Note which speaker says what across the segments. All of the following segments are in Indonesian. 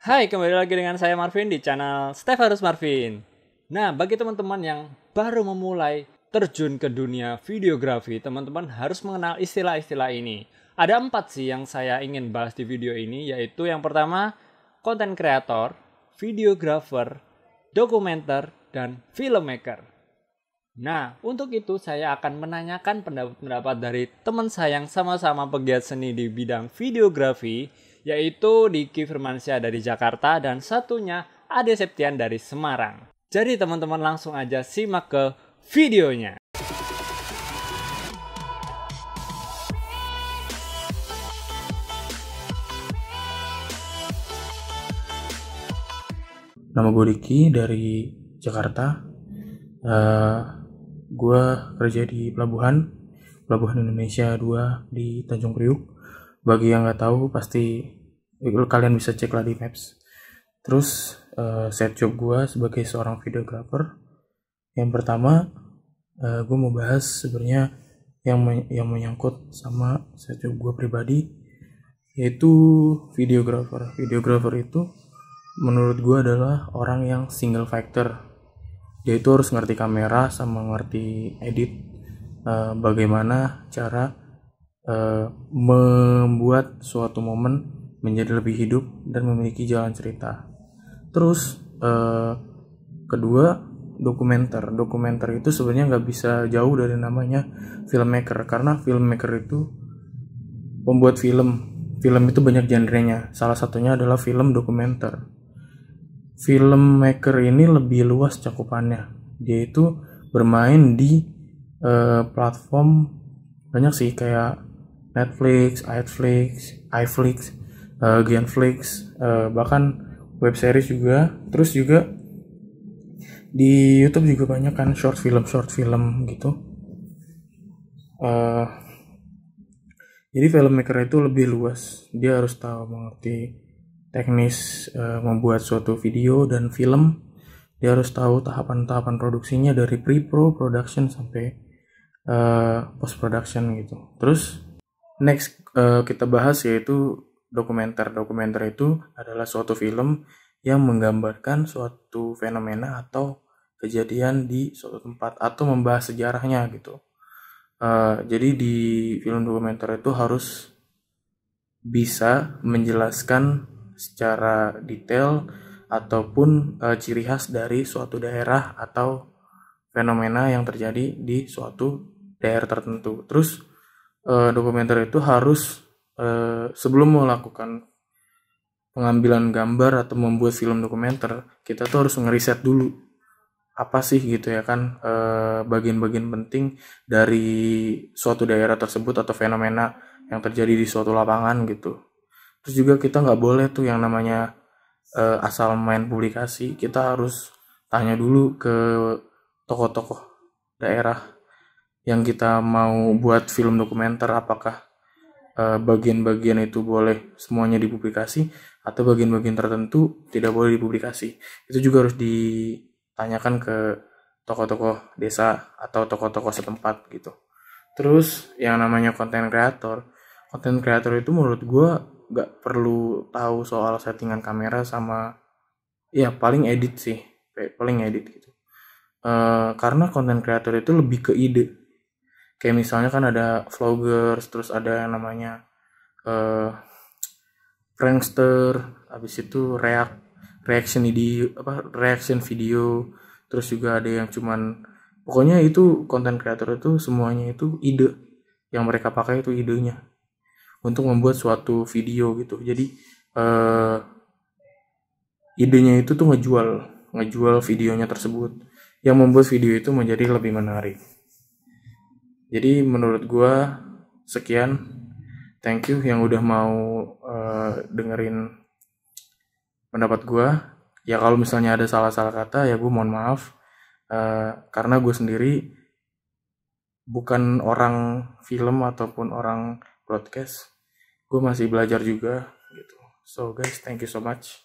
Speaker 1: Hai, kembali lagi dengan saya Marvin di channel Stefanus Marvin. Nah, bagi teman-teman yang baru memulai terjun ke dunia videografi, teman-teman harus mengenal istilah-istilah ini. Ada 4 sih yang saya ingin bahas di video ini, yaitu yang pertama, content creator, videographer, dokumenter, dan filmmaker. Nah, untuk itu saya akan menanyakan pendapat-pendapat dari teman saya yang sama-sama pegiat seni di bidang videografi, yaitu Diki Firmansyah dari Jakarta dan satunya Ade Septian dari Semarang. Jadi teman-teman langsung aja simak ke videonya.
Speaker 2: Nama gue Diki dari Jakarta. Gue kerja di Pelabuhan Indonesia 2 di Tanjung Priuk. Bagi yang nggak tahu pasti kalian bisa cek lah di Maps. Terus set job gue sebagai seorang videographer. Yang pertama gue mau bahas sebenarnya yang menyangkut sama set job gue pribadi, yaitu videographer. Videographer itu menurut gue adalah orang yang single factor. Dia itu harus ngerti kamera sama ngerti edit, bagaimana cara membuat suatu momen menjadi lebih hidup dan memiliki jalan cerita. Terus kedua, dokumenter itu sebenarnya nggak bisa jauh dari namanya filmmaker, karena filmmaker itu pembuat film itu banyak genrenya, salah satunya adalah film dokumenter. Filmmaker ini lebih luas cakupannya. Dia itu bermain di platform banyak sih, kayak Netflix, iFlix, Genflix, bahkan web series juga. Terus juga di YouTube juga banyak kan short film gitu. Jadi filmmaker itu lebih luas. Dia harus tahu mengerti teknis membuat suatu video dan film. Dia harus tahu tahapan-tahapan produksinya dari pre-pro, production sampai post-production gitu. Terus next kita bahas yaitu dokumenter. Dokumenter itu adalah suatu film yang menggambarkan suatu fenomena atau kejadian di suatu tempat atau membahas sejarahnya gitu. Jadi di film dokumenter itu harus bisa menjelaskan secara detail ataupun ciri khas dari suatu daerah atau fenomena yang terjadi di suatu daerah tertentu. Terus dokumenter itu harus sebelum melakukan pengambilan gambar atau membuat film dokumenter, kita tuh harus ngeriset dulu apa sih gitu ya kan, bagian-bagian penting dari suatu daerah tersebut atau fenomena yang terjadi di suatu lapangan gitu. Terus juga kita nggak boleh tuh yang namanya asal main publikasi. Kita harus tanya dulu ke tokoh-tokoh daerah yang kita mau buat film dokumenter, apakah bagian-bagian itu boleh semuanya dipublikasi atau bagian-bagian tertentu tidak boleh dipublikasi. Itu juga harus ditanyakan ke tokoh-tokoh desa atau tokoh-tokoh setempat gitu. Terus yang namanya content creator itu menurut gue gak perlu tahu soal settingan kamera sama ya paling edit sih, paling edit gitu. Karena content creator itu lebih ke ide. Kayak misalnya kan ada vloggers, terus ada yang namanya prankster, habis itu reaction video, terus juga ada yang cuman pokoknya itu content creator itu semuanya itu ide yang mereka pakai, itu idenya untuk membuat suatu video gitu. Jadi idenya itu tuh ngejual videonya tersebut, yang membuat video itu menjadi lebih menarik. Jadi menurut gua sekian, thank you yang udah mau dengerin pendapat gua. Ya kalau misalnya ada salah-salah kata ya gua mohon maaf, karena gue sendiri bukan orang film ataupun orang broadcast. Gue masih belajar juga gitu. So guys, thank you so much.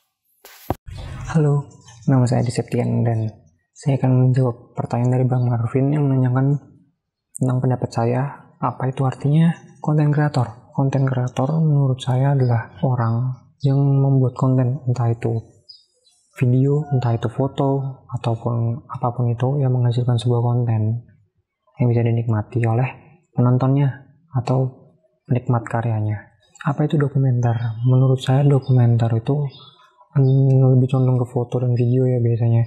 Speaker 3: Halo, nama saya Ade Septian dan saya akan menjawab pertanyaan dari Bang Marvin yang menanyakan tentang pendapat saya, apa itu artinya konten kreator. Konten kreator menurut saya adalah orang yang membuat konten, entah itu video, entah itu foto, ataupun apapun itu yang menghasilkan sebuah konten yang bisa dinikmati oleh penontonnya atau penikmat karyanya. Apa itu dokumenter? Menurut saya dokumenter itu lebih condong ke foto dan video ya biasanya.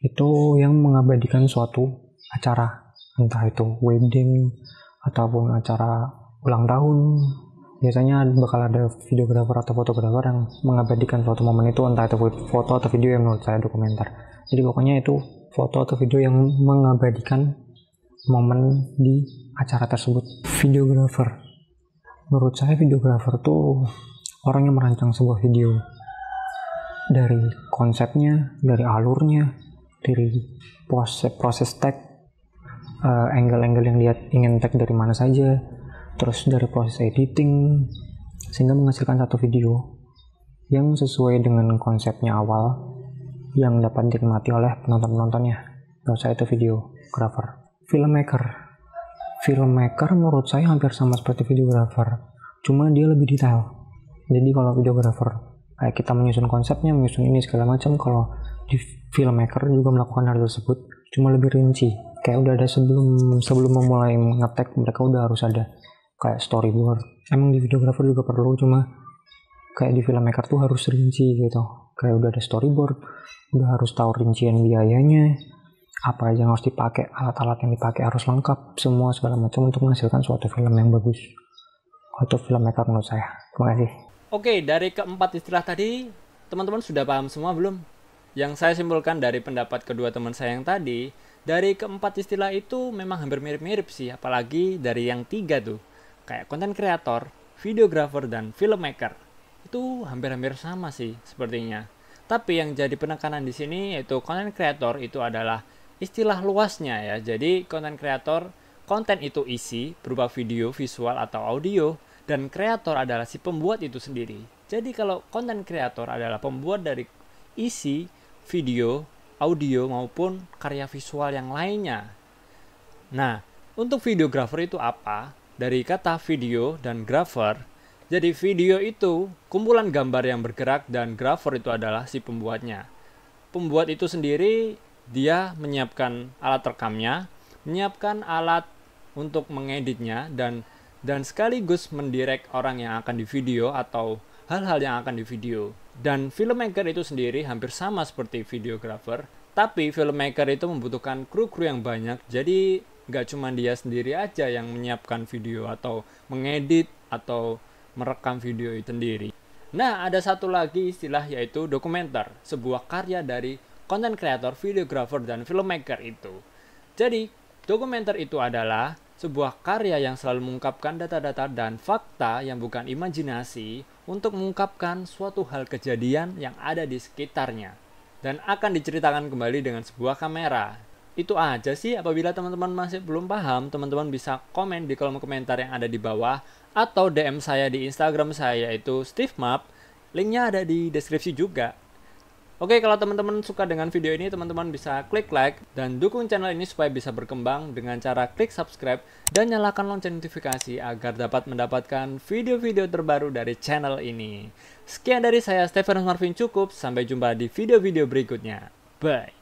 Speaker 3: Itu yang mengabadikan suatu acara, entah itu wedding ataupun acara ulang tahun. Biasanya bakal ada videografer atau fotografer yang mengabadikan suatu momen itu, entah itu foto atau video, yang menurut saya dokumenter. Jadi pokoknya itu foto atau video yang mengabadikan momen di acara tersebut. Videografer, menurut saya videografer tuh orang yang merancang sebuah video dari konsepnya, dari alurnya, dari proses tag, angle-angle yang dia ingin tag dari mana saja, terus dari proses editing, sehingga menghasilkan satu video yang sesuai dengan konsepnya awal yang dapat dinikmati oleh penonton-penontonnya. Menurut saya itu videografer. Filmmaker menurut saya hampir sama seperti videografer, cuma dia lebih detail. Jadi kalau videografer kayak kita menyusun konsepnya, menyusun ini segala macam, kalau di filmmaker juga melakukan hal tersebut, cuma lebih rinci. Kayak udah ada sebelum memulai ngetek, mereka udah harus ada kayak storyboard. Emang di videografer juga perlu, cuma kayak di filmmaker tuh harus rinci gitu. Kayak udah ada storyboard, udah harus tahu rincian biayanya, apa aja yang harus dipakai, alat-alat yang dipakai harus lengkap, semua segala macam untuk menghasilkan suatu film yang bagus. Atau filmmaker menurut saya. Terima kasih.
Speaker 1: Oke, dari keempat istilah tadi, teman-teman sudah paham semua belum? Yang saya simpulkan dari pendapat kedua teman saya yang tadi, dari keempat istilah itu memang hampir mirip-mirip sih, apalagi dari yang tiga tuh. Kayak content creator, videographer, dan filmmaker. Itu hampir-hampir sama sih sepertinya. Tapi yang jadi penekanan di sini yaitu content creator itu adalah istilah luasnya ya. Jadi content creator, konten itu isi berupa video, visual, atau audio, dan kreator adalah si pembuat itu sendiri. Jadi kalau content creator adalah pembuat dari isi video, audio, maupun karya visual yang lainnya. Nah, untuk videographer itu apa? Dari kata video dan grapher. Jadi video itu kumpulan gambar yang bergerak dan grapher itu adalah si pembuatnya. Pembuat itu sendiri dia menyiapkan alat rekamnya, menyiapkan alat untuk mengeditnya, dan sekaligus mendirect orang yang akan di video atau hal-hal yang akan di video. Dan filmmaker itu sendiri hampir sama seperti videographer, tapi filmmaker itu membutuhkan kru-kru yang banyak, jadi nggak cuma dia sendiri aja yang menyiapkan video atau mengedit atau merekam video itu sendiri. Nah, ada satu lagi istilah yaitu dokumenter, sebuah karya dari content creator, videographer, dan filmmaker itu. Jadi, dokumenter itu adalah sebuah karya yang selalu mengungkapkan data-data dan fakta yang bukan imajinasi untuk mengungkapkan suatu hal kejadian yang ada di sekitarnya dan akan diceritakan kembali dengan sebuah kamera. Itu aja sih. Apabila teman-teman masih belum paham, teman-teman bisa komen di kolom komentar yang ada di bawah atau DM saya di Instagram saya yaitu SteveMap. Linknya ada di deskripsi juga. Oke, kalau teman-teman suka dengan video ini, teman-teman bisa klik like dan dukung channel ini supaya bisa berkembang dengan cara klik subscribe dan nyalakan lonceng notifikasi agar dapat mendapatkan video-video terbaru dari channel ini. Sekian dari saya, Stephen Marvin, cukup. Sampai jumpa di video-video berikutnya. Bye.